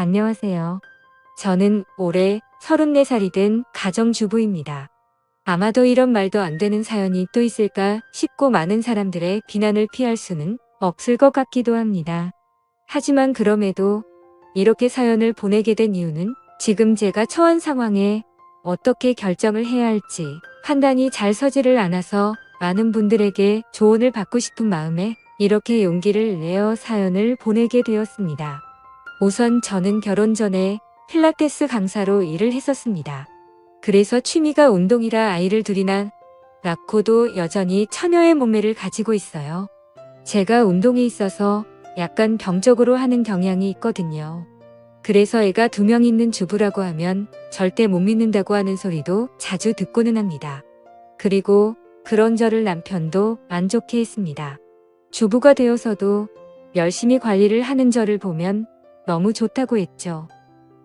안녕하세요. 저는 올해 34살이 된 가정주부입니다. 아마도 이런 말도 안 되는 사연이 또 있을까 싶고 많은 사람들의 비난을 피할 수는 없을 것 같기도 합니다. 하지만 그럼에도 이렇게 사연을 보내게 된 이유는 지금 제가 처한 상황에 어떻게 결정을 해야 할지 판단이 잘 서지를 않아서 많은 분들에게 조언을 받고 싶은 마음에 이렇게 용기를 내어 사연을 보내게 되었습니다. 우선 저는 결혼 전에 필라테스 강사로 일을 했었습니다. 그래서 취미가 운동이라 아이를 둘이나 낳고도 여전히 처녀의 몸매를 가지고 있어요. 제가 운동에 있어서 약간 병적으로 하는 경향이 있거든요. 그래서 애가 2명 있는 주부라고 하면 절대 못 믿는다고 하는 소리도 자주 듣고는 합니다. 그리고 그런 저를 남편도 안 좋게 했습니다. 주부가 되어서도 열심히 관리를 하는 저를 보면 너무 좋다고 했죠.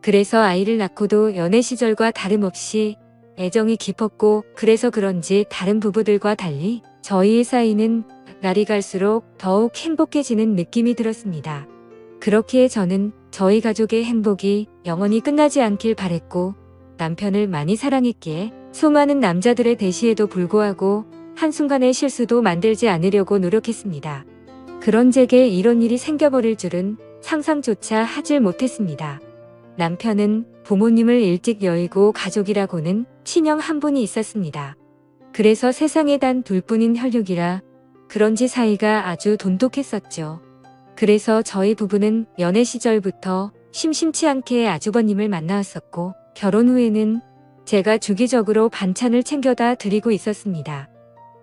그래서 아이를 낳고도 연애 시절과 다름없이 애정이 깊었고, 그래서 그런지 다른 부부들과 달리 저희의 사이는 날이 갈수록 더욱 행복해지는 느낌이 들었습니다. 그렇기에 저는 저희 가족의 행복이 영원히 끝나지 않길 바랬고, 남편을 많이 사랑했기에 수많은 남자들의 대시에도 불구하고 한순간의 실수도 만들지 않으려고 노력했습니다. 그런 제게 이런 일이 생겨버릴 줄은 상상조차 하질 못했습니다. 남편은 부모님을 일찍 여의고 가족이라고는 친형 한 분이 있었습니다. 그래서 세상에 단 둘뿐인 혈육이라 그런지 사이가 아주 돈독했었죠. 그래서 저희 부부는 연애 시절부터 심심치 않게 아주버님을 만나왔었고, 결혼 후에는 제가 주기적으로 반찬을 챙겨다 드리고 있었습니다.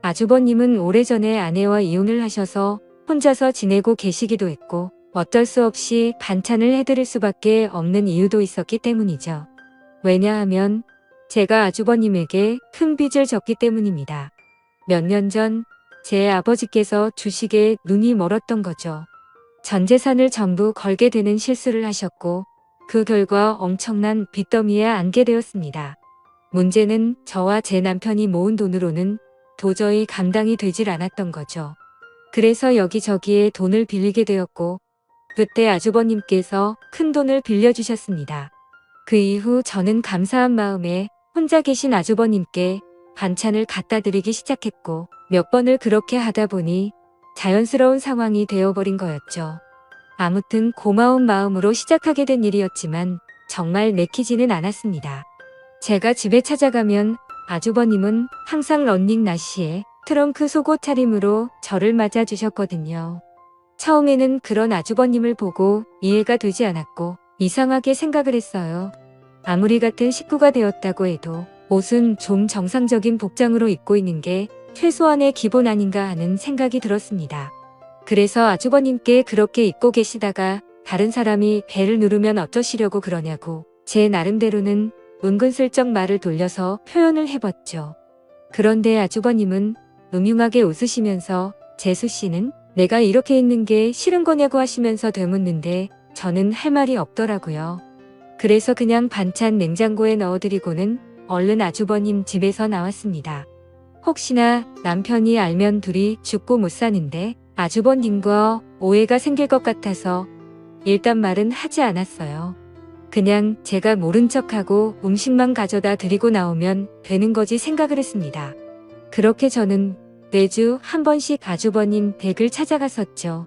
아주버님은 오래전에 아내와 이혼을 하셔서 혼자서 지내고 계시기도 했고, 어쩔 수 없이 반찬을 해드릴 수밖에 없는 이유도 있었기 때문이죠. 왜냐하면 제가 아주버님에게 큰 빚을 졌기 때문입니다. 몇 년 전 제 아버지께서 주식에 눈이 멀었던 거죠. 전 재산을 전부 걸게 되는 실수를 하셨고, 그 결과 엄청난 빚더미에 안게 되었습니다. 문제는 저와 제 남편이 모은 돈으로는 도저히 감당이 되질 않았던 거죠. 그래서 여기저기에 돈을 빌리게 되었고, 그때 아주버님께서 큰 돈을 빌려주셨습니다. 그 이후 저는 감사한 마음에 혼자 계신 아주버님께 반찬을 갖다 드리기 시작했고, 몇 번을 그렇게 하다 보니 자연스러운 상황이 되어버린 거였죠. 아무튼 고마운 마음으로 시작하게 된 일이었지만 정말 내키지는 않았습니다. 제가 집에 찾아가면 아주버님은 항상 런닝 나시에 트렁크 속옷 차림으로 저를 맞아주셨거든요. 처음에는 그런 아주버님을 보고 이해가 되지 않았고 이상하게 생각을 했어요. 아무리 같은 식구가 되었다고 해도 옷은 좀 정상적인 복장으로 입고 있는 게 최소한의 기본 아닌가 하는 생각이 들었습니다. 그래서 아주버님께 그렇게 입고 계시다가 다른 사람이 배를 누르면 어쩌시려고 그러냐고 제 나름대로는 은근슬쩍 말을 돌려서 표현을 해봤죠. 그런데 아주버님은 음흉하게 웃으시면서 재수 씨는 내가 이렇게 있는 게 싫은 거냐고 하시면서 되묻는데 저는 할 말이 없더라고요. 그래서 그냥 반찬 냉장고에 넣어드리고는 얼른 아주버님 집에서 나왔습니다. 혹시나 남편이 알면 둘이 죽고 못 사는데 아주버님과 오해가 생길 것 같아서 일단 말은 하지 않았어요. 그냥 제가 모른 척하고 음식만 가져다 드리고 나오면 되는 거지 생각을 했습니다. 그렇게 저는 매주 한 번씩 아주버님 댁을 찾아갔었죠.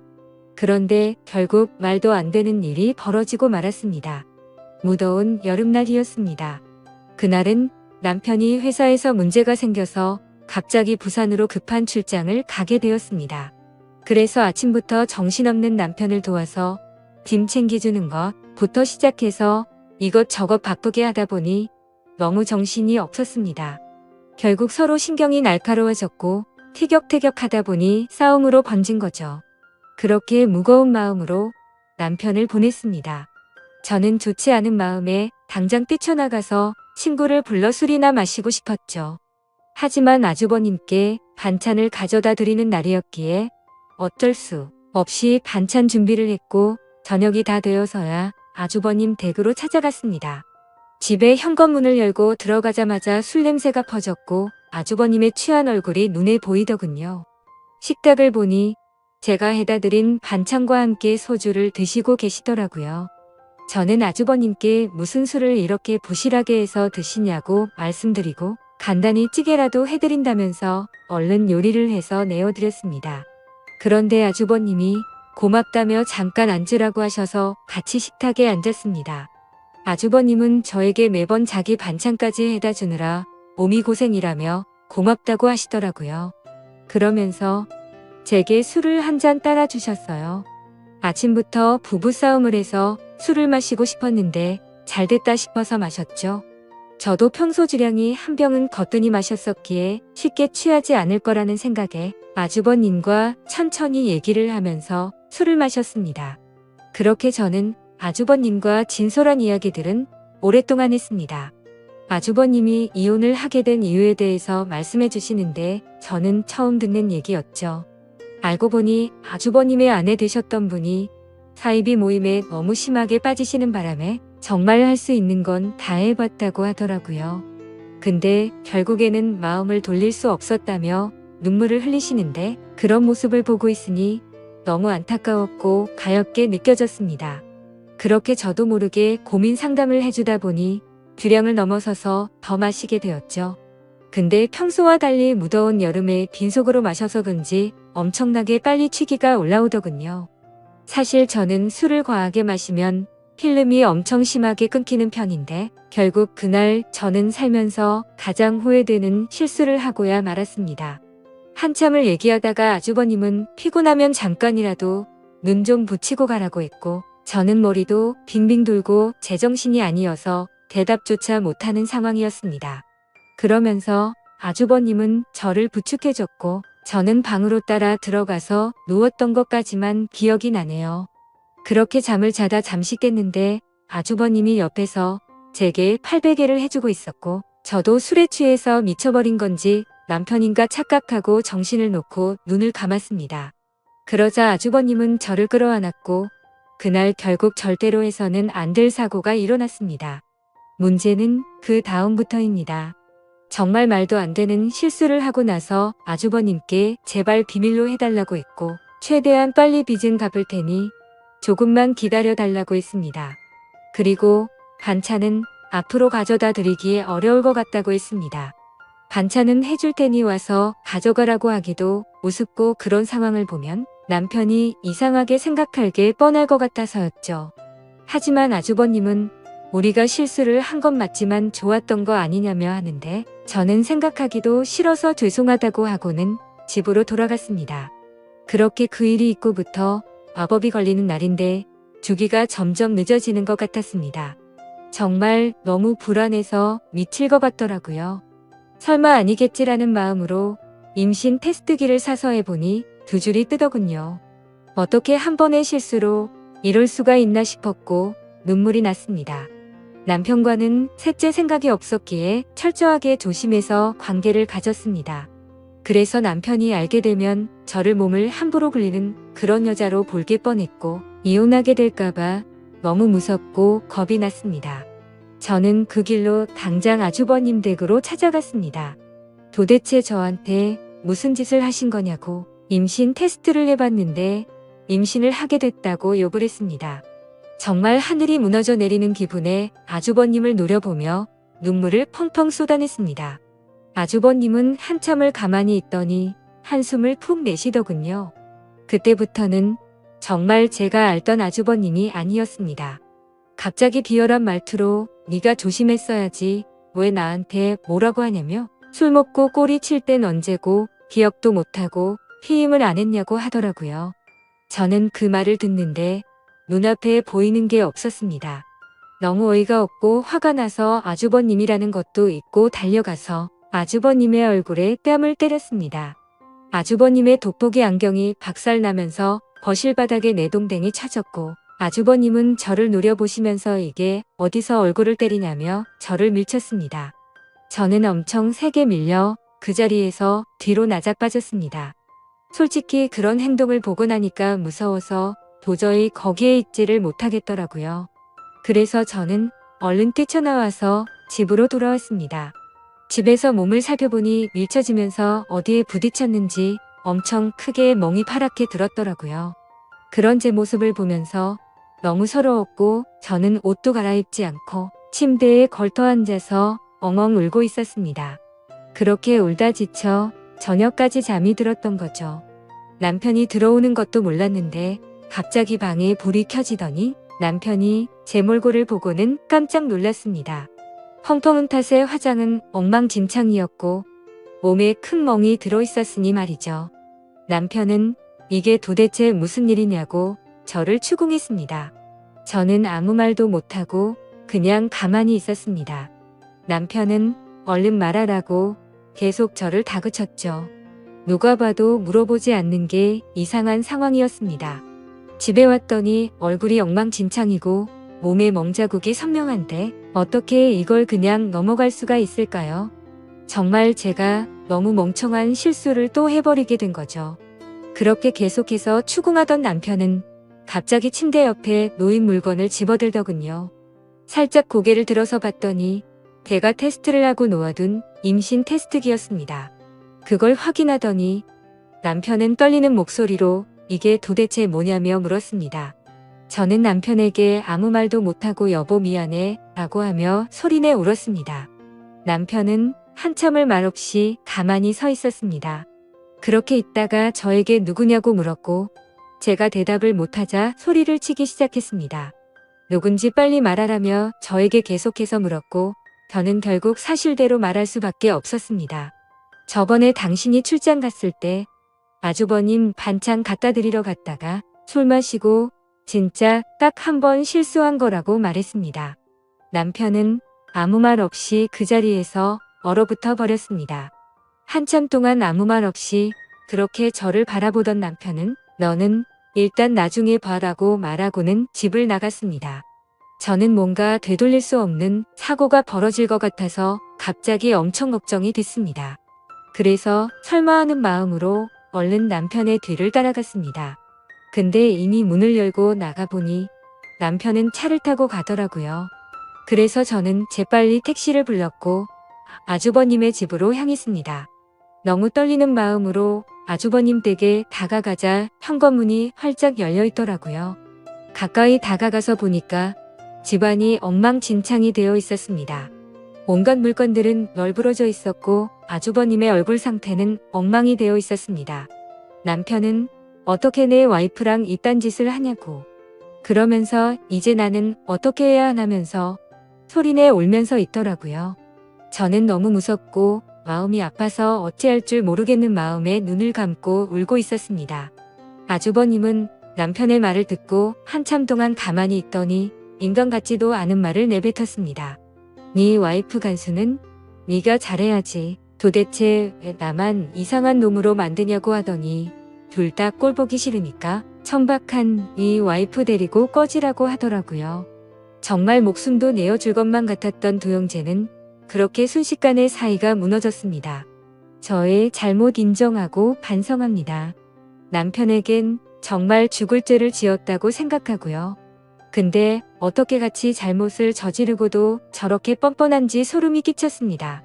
그런데 결국 말도 안 되는 일이 벌어지고 말았습니다. 무더운 여름날이었습니다. 그날은 남편이 회사에서 문제가 생겨서 갑자기 부산으로 급한 출장을 가게 되었습니다. 그래서 아침부터 정신없는 남편을 도와서 짐 챙겨주는 것부터 시작해서 이것저것 바쁘게 하다 보니 너무 정신이 없었습니다. 결국 서로 신경이 날카로워졌고 티격태격하다 보니 싸움으로 번진 거죠. 그렇게 무거운 마음으로 남편을 보냈습니다. 저는 좋지 않은 마음에 당장 뛰쳐나가서 친구를 불러 술이나 마시고 싶었죠. 하지만 아주버님께 반찬을 가져다 드리는 날이었기에 어쩔 수 없이 반찬 준비를 했고, 저녁이 다 되어서야 아주버님 댁으로 찾아갔습니다. 집에 현관문을 열고 들어가자마자 술 냄새가 퍼졌고 아주버님의 취한 얼굴이 눈에 보이더군요. 식탁을 보니 제가 해다 드린 반찬과 함께 소주를 드시고 계시더라고요. 저는 아주버님께 무슨 술을 이렇게 부실하게 해서 드시냐고 말씀드리고 간단히 찌개라도 해드린다면서 얼른 요리를 해서 내어드렸습니다. 그런데 아주버님이 고맙다며 잠깐 앉으라고 하셔서 같이 식탁에 앉았습니다. 아주버님은 저에게 매번 자기 반찬까지 해다 주느라 몸이 고생이라며 고맙다고 하시더라고요. 그러면서 제게 술을 한 잔 따라 주셨어요. 아침부터 부부싸움을 해서 술을 마시고 싶었는데 잘됐다 싶어서 마셨죠. 저도 평소 주량이 한 병은 거뜬히 마셨었기에 쉽게 취하지 않을 거라는 생각에 아주버님과 천천히 얘기를 하면서 술을 마셨습니다. 그렇게 저는 아주버님과 진솔한 이야기들은 오랫동안 했습니다. 아주버님이 이혼을 하게 된 이유에 대해서 말씀해 주시는데 저는 처음 듣는 얘기였죠. 알고 보니 아주버님의 아내 되셨던 분이 사이비 모임에 너무 심하게 빠지시는 바람에 정말 할 수 있는 건 다 해봤다고 하더라고요. 근데 결국에는 마음을 돌릴 수 없었다며 눈물을 흘리시는데 그런 모습을 보고 있으니 너무 안타까웠고 가엾게 느껴졌습니다. 그렇게 저도 모르게 고민 상담을 해주다 보니 주량을 넘어서서 더 마시게 되었죠. 근데 평소와 달리 무더운 여름에 빈속으로 마셔서 그런지 엄청나게 빨리 취기가 올라오더군요. 사실 저는 술을 과하게 마시면 필름이 엄청 심하게 끊기는 편인데 결국 그날 저는 살면서 가장 후회되는 실수를 하고야 말았습니다. 한참을 얘기하다가 아주버님은 피곤하면 잠깐이라도 눈 좀 붙이고 가라고 했고 저는 머리도 빙빙 돌고 제정신이 아니어서 대답조차 못하는 상황이었습니다. 그러면서 아주버님은 저를 부축해줬고 저는 방으로 따라 들어가서 누웠던 것까지만 기억이 나네요. 그렇게 잠을 자다 잠시 깼는데 아주버님이 옆에서 제게 팔베개를 해주고 있었고 저도 술에 취해서 미쳐버린 건지 남편인가 착각하고 정신을 놓고 눈을 감았습니다. 그러자 아주버님은 저를 끌어안았고 그날 결국 절대로 해서는 안 될 사고가 일어났습니다. 문제는 그 다음부터입니다. 정말 말도 안 되는 실수를 하고 나서 아주버님께 제발 비밀로 해달라고 했고 최대한 빨리 빚은 갚을 테니 조금만 기다려 달라고 했습니다. 그리고 반찬은 앞으로 가져다 드리기에 어려울 것 같다고 했습니다. 반찬은 해줄 테니 와서 가져가라고 하기도 우습고 그런 상황을 보면 남편이 이상하게 생각할 게 뻔할 것 같아서였죠. 하지만 아주버님은 우리가 실수를 한 건 맞지만 좋았던 거 아니냐며 하는데 저는 생각하기도 싫어서 죄송하다고 하고는 집으로 돌아갔습니다. 그렇게 그 일이 있고부터 마법이 걸리는 날인데 주기가 점점 늦어지는 것 같았습니다. 정말 너무 불안해서 미칠 것 같더라고요. 설마 아니겠지라는 마음으로 임신 테스트기를 사서 해보니 두 줄이 뜨더군요. 어떻게 한 번의 실수로 이럴 수가 있나 싶었고 눈물이 났습니다. 남편과는 셋째 생각이 없었기에 철저하게 조심해서 관계를 가졌습니다. 그래서 남편이 알게 되면 저를 몸을 함부로 굴리는 그런 여자로 볼게 뻔했고 이혼하게 될까봐 너무 무섭고 겁이 났습니다. 저는 그 길로 당장 아주버님 댁으로 찾아갔습니다. 도대체 저한테 무슨 짓을 하신 거냐고 임신 테스트를 해봤는데 임신을 하게 됐다고 욕을 했습니다. 정말 하늘이 무너져 내리는 기분에 아주버님을 노려보며 눈물을 펑펑 쏟아냈습니다. 아주버님은 한참을 가만히 있더니 한숨을 푹 내쉬더군요. 그때부터는 정말 제가 알던 아주버님이 아니었습니다. 갑자기 비열한 말투로 네가 조심했어야지 왜 나한테 뭐라고 하냐며 술 먹고 꼬리 칠 땐 언제고 기억도 못하고 피임을 안 했냐고 하더라고요. 저는 그 말을 듣는데 눈앞에 보이는 게 없었습니다. 너무 어이가 없고 화가 나서 아주버님이라는 것도 잊고 달려가서 아주버님의 얼굴에 뺨을 때렸습니다. 아주버님의 돋보기 안경이 박살나면서 거실 바닥에 내동댕이 쳐졌고 아주버님은 저를 노려보시면서 이게 어디서 얼굴을 때리냐며 저를 밀쳤습니다. 저는 엄청 세게 밀려 그 자리에서 뒤로 나자빠졌습니다. 솔직히 그런 행동을 보고 나니까 무서워서 도저히 거기에 있지를 못하겠더라고요. 그래서 저는 얼른 뛰쳐나와서 집으로 돌아왔습니다. 집에서 몸을 살펴보니 밀쳐지면서 어디에 부딪혔는지 엄청 크게 멍이 파랗게 들었더라고요. 그런 제 모습을 보면서 너무 서러웠고 저는 옷도 갈아입지 않고 침대에 걸터 앉아서 엉엉 울고 있었습니다. 그렇게 울다 지쳐 저녁까지 잠이 들었던 거죠. 남편이 들어오는 것도 몰랐는데 갑자기 방에 불이 켜지더니 남편이 제 몰골을 보고는 깜짝 놀랐습니다. 펑펑은 탓에 화장은 엉망진창이었고 몸에 큰 멍이 들어있었으니 말이죠. 남편은 이게 도대체 무슨 일이냐고 저를 추궁했습니다. 저는 아무 말도 못하고 그냥 가만히 있었습니다. 남편은 얼른 말하라고 계속 저를 다그쳤죠. 누가 봐도 물어보지 않는 게 이상한 상황이었습니다. 집에 왔더니 얼굴이 엉망진창이고 몸에 멍자국이 선명한데 어떻게 이걸 그냥 넘어갈 수가 있을까요? 정말 제가 너무 멍청한 실수를 또 해버리게 된 거죠. 그렇게 계속해서 추궁하던 남편은 갑자기 침대 옆에 놓인 물건을 집어들더군요. 살짝 고개를 들어서 봤더니 제가 테스트를 하고 놓아둔 임신 테스트기였습니다. 그걸 확인하더니 남편은 떨리는 목소리로 이게 도대체 뭐냐며 물었습니다. 저는 남편에게 아무 말도 못하고 여보 미안해 라고 하며 소리내 울었습니다. 남편은 한참을 말없이 가만히 서 있었습니다. 그렇게 있다가 저에게 누구냐고 물었고 제가 대답을 못하자 소리를 치기 시작했습니다. 누군지 빨리 말하라며 저에게 계속해서 물었고 저는 결국 사실대로 말할 수밖에 없었습니다. 저번에 당신이 출장 갔을 때 아주버님 반찬 갖다 드리러 갔다가 술 마시고 진짜 딱 한 번 실수한 거라고 말했습니다. 남편은 아무 말 없이 그 자리에서 얼어붙어 버렸습니다. 한참 동안 아무 말 없이 그렇게 저를 바라보던 남편은 너는 일단 나중에 봐라고 말하고는 집을 나갔습니다. 저는 뭔가 되돌릴 수 없는 사고가 벌어질 것 같아서 갑자기 엄청 걱정이 됐습니다. 그래서 설마 하는 마음으로 얼른 남편의 뒤를 따라갔습니다. 근데 이미 문을 열고 나가보니 남편은 차를 타고 가더라고요. 그래서 저는 재빨리 택시를 불렀고 아주버님의 집으로 향했습니다. 너무 떨리는 마음으로 아주버님 댁에 다가가자 현관문이 활짝 열려 있더라고요. 가까이 다가가서 보니까 집안이 엉망진창이 되어 있었습니다. 온갖 물건들은 널브러져 있었고 아주버님의 얼굴 상태는 엉망이 되어 있었습니다. 남편은 어떻게 내 와이프랑 이딴 짓을 하냐고 그러면서 이제 나는 어떻게 해야 하냐면서 소리내 울면서 있더라고요. 저는 너무 무섭고 마음이 아파서 어찌할 줄 모르겠는 마음에 눈을 감고 울고 있었습니다. 아주버님은 남편의 말을 듣고 한참 동안 가만히 있더니 인간 같지도 않은 말을 내뱉었습니다. 네 와이프 간수는 네가 잘해야지. 도대체 왜 나만 이상한 놈으로 만드냐고 하더니 둘 다 꼴 보기 싫으니까 천박한 네 와이프 데리고 꺼지라고 하더라고요. 정말 목숨도 내어줄 것만 같았던 두 형제는 그렇게 순식간에 사이가 무너졌습니다. 저의 잘못 인정하고 반성합니다. 남편에겐 정말 죽을 죄를 지었다고 생각하고요. 근데 어떻게 같이 잘못을 저지르고도 저렇게 뻔뻔한지 소름이 끼쳤습니다.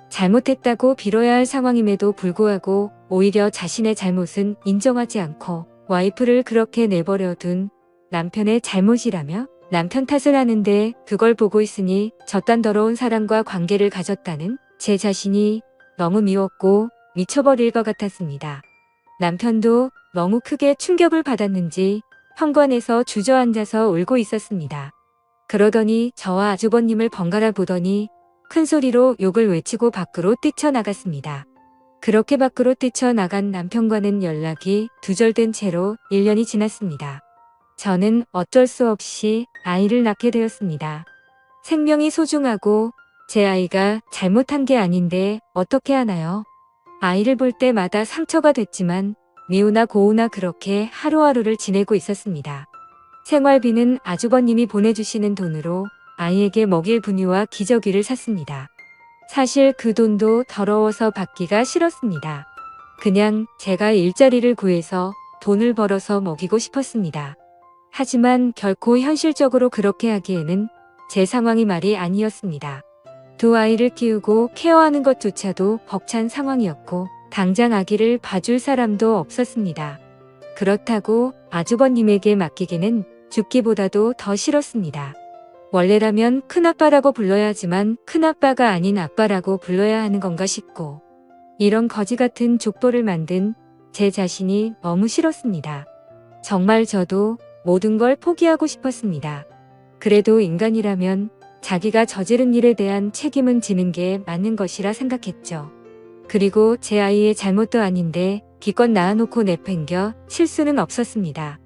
잘못했다고 빌어야 할 상황임에도 불구하고 오히려 자신의 잘못은 인정하지 않고 와이프를 그렇게 내버려둔 남편의 잘못이라며 남편 탓을 하는데 그걸 보고 있으니 저딴 더러운 사람과 관계를 가졌다는 제 자신이 너무 미웠고 미쳐버릴 것 같았습니다. 남편도 너무 크게 충격을 받았는지 현관에서 주저앉아서 울고 있었습니다. 그러더니 저와 아주버님을 번갈아 보더니 큰 소리로 욕을 외치고 밖으로 뛰쳐나갔습니다. 그렇게 밖으로 뛰쳐나간 남편과는 연락이 두절된 채로 1년이 지났습니다. 저는 어쩔 수 없이 아이를 낳게 되었습니다. 생명이 소중하고 제 아이가 잘못한 게 아닌데 어떻게 하나요? 아이를 볼 때마다 상처가 됐지만 미우나 고우나 그렇게 하루하루를 지내고 있었습니다. 생활비는 아주버님이 보내주시는 돈으로 아이에게 먹일 분유와 기저귀를 샀습니다. 사실 그 돈도 더러워서 받기가 싫었습니다. 그냥 제가 일자리를 구해서 돈을 벌어서 먹이고 싶었습니다. 하지만 결코 현실적으로 그렇게 하기에는 제 상황이 말이 아니었습니다. 두 아이를 키우고 케어하는 것조차도 벅찬 상황이었고 당장 아기를 봐줄 사람도 없었습니다. 그렇다고 아주버님에게 맡기기는 죽기보다도 더 싫었습니다. 원래라면 큰아빠라고 불러야 하지만 큰아빠가 아닌 아빠라고 불러야 하는 건가 싶고 이런 거지 같은 족보를 만든 제 자신이 너무 싫었습니다. 정말 저도 모든 걸 포기하고 싶었습니다. 그래도 인간이라면 자기가 저지른 일에 대한 책임은 지는 게 맞는 것이라 생각했죠. 그리고 제 아이의 잘못도 아닌데 기껏 낳아놓고 내팽겨 실수는 없었습니다.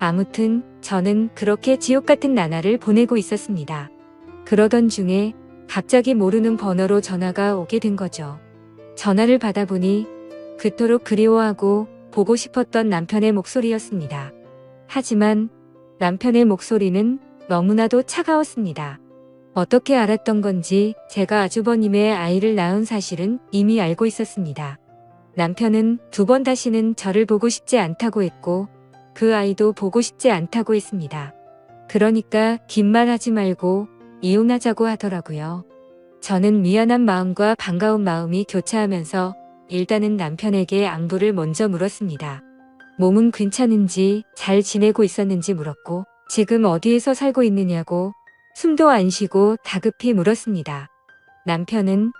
아무튼 저는 그렇게 지옥 같은 나날을 보내고 있었습니다. 그러던 중에 갑자기 모르는 번호로 전화가 오게 된 거죠. 전화를 받아보니 그토록 그리워하고 보고 싶었던 남편의 목소리였습니다. 하지만 남편의 목소리는 너무나도 차가웠습니다. 어떻게 알았던 건지 제가 아주버님의 아이를 낳은 사실은 이미 알고 있었습니다. 남편은 2번 다시는 저를 보고 싶지 않다고 했고 그 아이도 보고 싶지 않다고 했습니다. 그러니까 긴 말 하지 말고 이혼하자고 하더라고요. 저는 미안한 마음과 반가운 마음이 교차하면서 일단은 남편에게 안부를 먼저 물었습니다. 몸은 괜찮은지 잘 지내고 있었는지 물었고 지금 어디에서 살고 있느냐고 숨도 안 쉬고 다급히 물었습니다. 남편은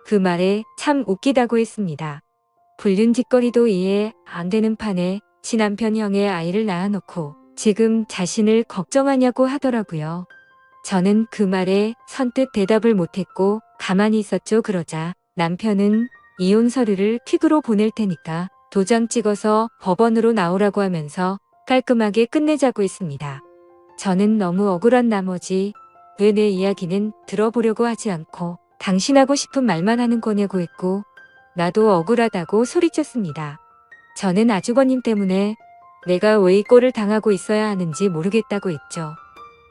그 말에 참 웃기다고 했습니다. 불륜짓거리도 이해 안 되는 판에 지 남편 형의 아이를 낳아놓고 지금 자신을 걱정하냐고 하더라고요. 저는 그 말에 선뜻 대답을 못했고 가만히 있었죠. 그러자 남편은 이혼 서류를 퀵으로 보낼 테니까 도장 찍어서 법원으로 나오라고 하면서 깔끔하게 끝내자고 했습니다. 저는 너무 억울한 나머지 왜 내 이야기는 들어보려고 하지 않고 당신하고 싶은 말만 하는 거냐고 했고 나도 억울하다고 소리쳤습니다. 저는 아주버님 때문에 내가 왜 이 꼴을 당하고 있어야 하는지 모르겠다고 했죠.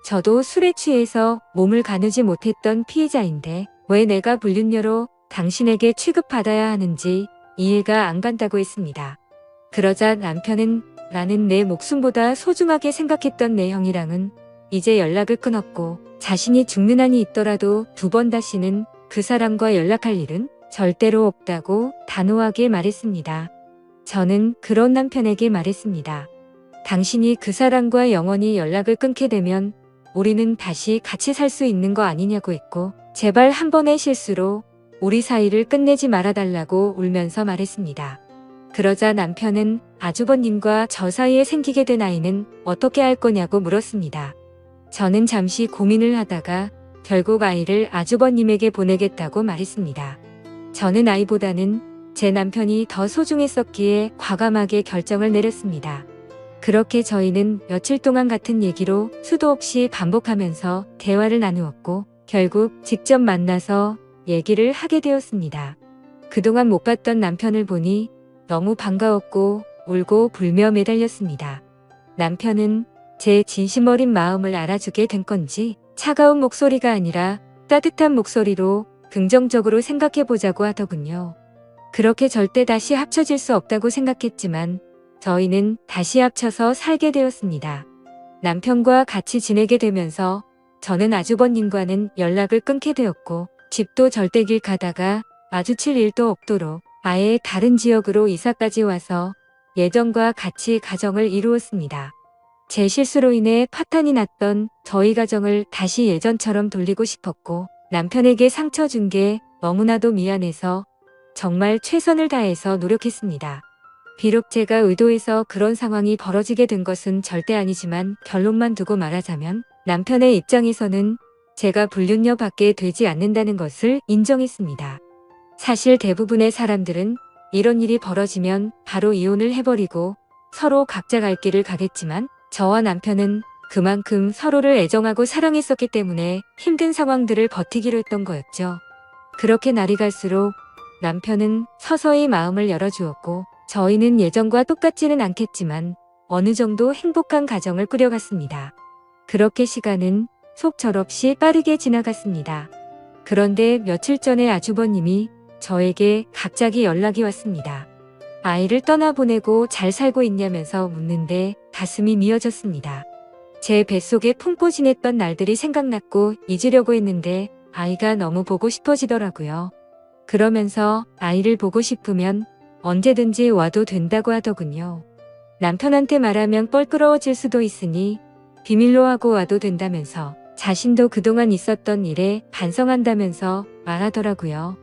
저도 술에 취해서 몸을 가누지 못했던 피해자인데 왜 내가 불륜녀로 당신에게 취급받아야 하는지 이해가 안 간다고 했습니다. 그러자 남편은 나는 내 목숨보다 소중하게 생각했던 내 형이랑은 이제 연락을 끊었고 자신이 죽는 한이 있더라도 2번 다시는 그 사람과 연락할 일은 절대로 없다고 단호하게 말했습니다. 저는 그런 남편에게 말했습니다. 당신이 그 사람과 영원히 연락을 끊게 되면 우리는 다시 같이 살 수 있는 거 아니냐고 했고 제발 한 번의 실수로 우리 사이를 끝내지 말아달라고 울면서 말했습니다. 그러자 남편은 아주버님과 저 사이에 생기게 된 아이는 어떻게 할 거냐고 물었습니다. 저는 잠시 고민을 하다가 결국 아이를 아주버님에게 보내겠다고 말했습니다. 저는 아이보다는 제 남편이 더 소중했었기에 과감하게 결정을 내렸습니다. 그렇게 저희는 며칠 동안 같은 얘기로 수도 없이 반복하면서 대화를 나누었고 결국 직접 만나서 얘기를 하게 되었습니다. 그동안 못 봤던 남편을 보니 너무 반가웠고 울고 불며 매달렸습니다. 남편은 제 진심 어린 마음을 알아주게 된 건지 차가운 목소리가 아니라 따뜻한 목소리로 긍정적으로 생각해보자고 하더군요. 그렇게 절대 다시 합쳐질 수 없다고 생각했지만 저희는 다시 합쳐서 살게 되었습니다. 남편과 같이 지내게 되면서 저는 아주버님과는 연락을 끊게 되었고 집도 절대길 가다가 마주칠 일도 없도록 아예 다른 지역으로 이사까지 와서 예전과 같이 가정을 이루었습니다. 제 실수로 인해 파탄이 났던 저희 가정을 다시 예전처럼 돌리고 싶었고 남편에게 상처 준 게 너무나도 미안해서 정말 최선을 다해서 노력했습니다. 비록 제가 의도해서 그런 상황이 벌어지게 된 것은 절대 아니지만 결론만 두고 말하자면 남편의 입장에서는 제가 불륜녀밖에 되지 않는다는 것을 인정했습니다. 사실 대부분의 사람들은 이런 일이 벌어지면 바로 이혼을 해버리고 서로 각자 갈 길을 가겠지만 저와 남편은 그만큼 서로를 애정하고 사랑했었기 때문에 힘든 상황들을 버티기로 했던 거였죠. 그렇게 날이 갈수록 남편은 서서히 마음을 열어주었고 저희는 예전과 똑같지는 않겠지만 어느 정도 행복한 가정을 꾸려갔습니다. 그렇게 시간은 속절없이 빠르게 지나갔습니다. 그런데 며칠 전에 아주버님이 저에게 갑자기 연락이 왔습니다. 아이를 떠나보내고 잘 살고 있냐면서 묻는데 가슴이 미어졌습니다. 제 뱃속에 품고 지냈던 날들이 생각났고 잊으려고 했는데 아이가 너무 보고 싶어지더라고요. 그러면서 아이를 보고 싶으면 언제든지 와도 된다고 하더군요. 남편한테 말하면 뻘끄러워질 수도 있으니 비밀로 하고 와도 된다면서 자신도 그동안 있었던 일에 반성한다면서 말하더라고요.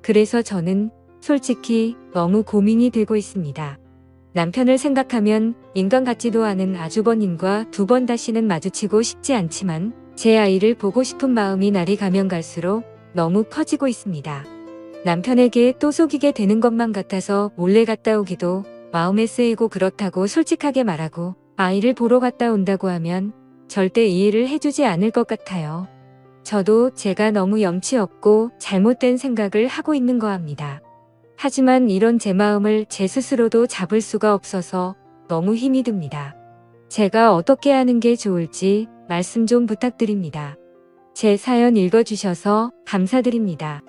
그래서 저는 솔직히 너무 고민이 되고 있습니다. 남편을 생각하면 인간 같지도 않은 아주버님과 두 번 다시는 마주치고 싶지 않지만 제 아이를 보고 싶은 마음이 날이 가면 갈수록 너무 커지고 있습니다. 남편에게 또 속이게 되는 것만 같아서 몰래 갔다 오기도 마음에 쓰이고 그렇다고 솔직하게 말하고 아이를 보러 갔다 온다고 하면 절대 이해를 해주지 않을 것 같아요. 저도 제가 너무 염치 없고 잘못된 생각을 하고 있는 거 압니다. 하지만 이런 제 마음을 제 스스로도 잡을 수가 없어서 너무 힘이 듭니다. 제가 어떻게 하는 게 좋을지 말씀 좀 부탁드립니다. 제 사연 읽어주셔서 감사드립니다.